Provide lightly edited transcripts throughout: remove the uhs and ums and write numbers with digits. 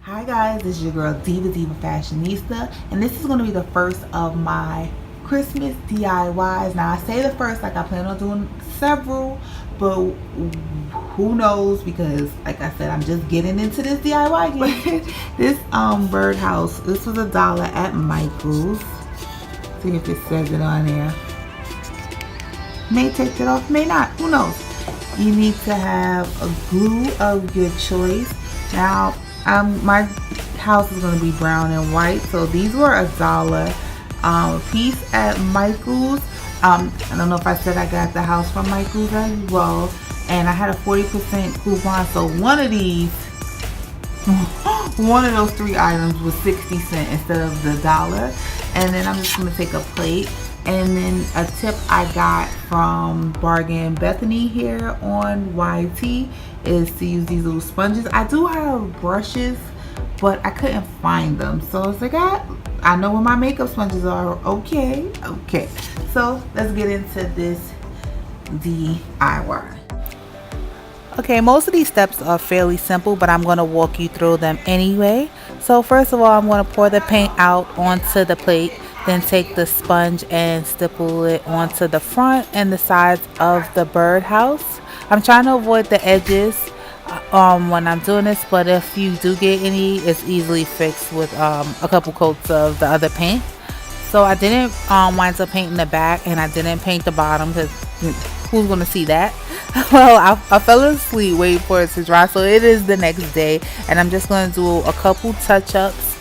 Hi guys, this is your girl Diva Fashionista, and this is going to be the first of my Christmas DIYs. Now I say the first like I plan on doing several, but who knows, because like I said, I'm just getting into this DIY game. This birdhouse, this was $1 at Michael's. See if it says it on there. May take it off, may not, who knows. You need to have a glue of your choice. Now my house is going to be brown and white, so these were $1 a piece at Michael's. I don't know if I said I got the house from Michael's as well, and I had a 40% coupon, so one of those 3 items was 60 cents instead of the $1. And then I'm just going to take a plate. And then a tip I got from Bargain Bethany here on YT is to use these little sponges. I do have brushes, but I couldn't find them, so I was like, I know where my makeup sponges are. Okay, so let's get into this DIY. Okay, most of these steps are fairly simple, but I'm going to walk you through them anyway. So first of all, I'm going to pour the paint out onto the plate, then take the sponge and stipple it onto the front and the sides of the birdhouse. I'm trying to avoid the edges when I'm doing this, but if you do get any, it's easily fixed with a couple coats of the other paint. So I didn't wind up painting the back, and I didn't paint the bottom because who's going to see that? Well, I fell asleep waiting for it to dry, so it is the next day, and I'm just going to do a couple touch-ups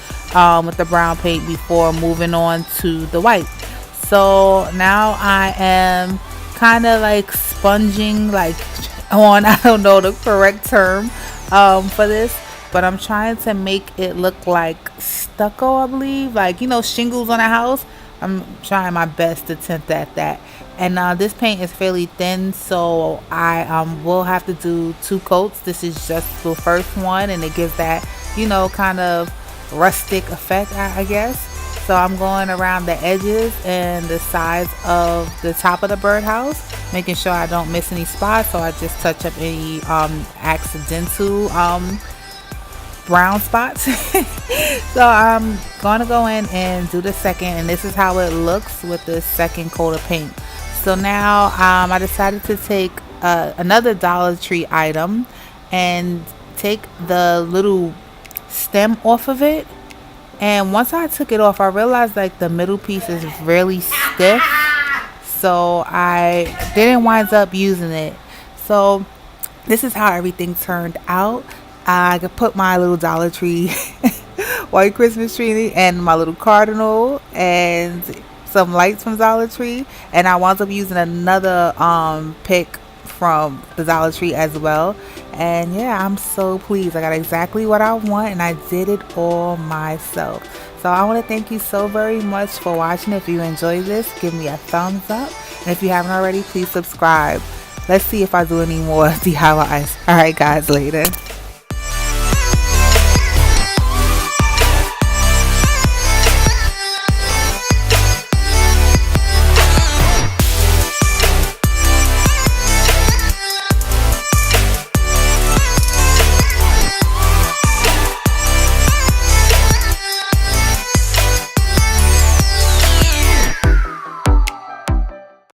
with the brown paint before moving on to the white. So now I am kind of like sponging on, I don't know the correct term for this, but I'm trying to make it look like stucco, I believe, like, you know, shingles on a house. I'm trying my best to attempt at that. And this paint is fairly thin, so I will have to do 2 coats. This is just the first one, and it gives that, you know, kind of rustic effect, I guess. So I'm going around the edges and the sides of the top of the birdhouse, making sure I don't miss any spots. So I just touch up any accidental brown spots. So I'm gonna go in and do the second, and this is how it looks with the second coat of paint. So now I decided to take another Dollar Tree item and take the little stem off of it. And once I took it off, I realized like the middle piece is really stiff, so I didn't wind up using it. So this is how everything turned out. I could put my little Dollar Tree white Christmas tree and my little cardinal and some lights from Dollar Tree, and I wound up using another pick from the Dollar Tree as well. And yeah, I'm so pleased. I got exactly what I want, and I did it all myself. So I want to thank you so very much for watching. If you enjoyed this, give me a thumbs up, and if you haven't already, please subscribe. Let's see if I do any more DIYs. Alright guys, later.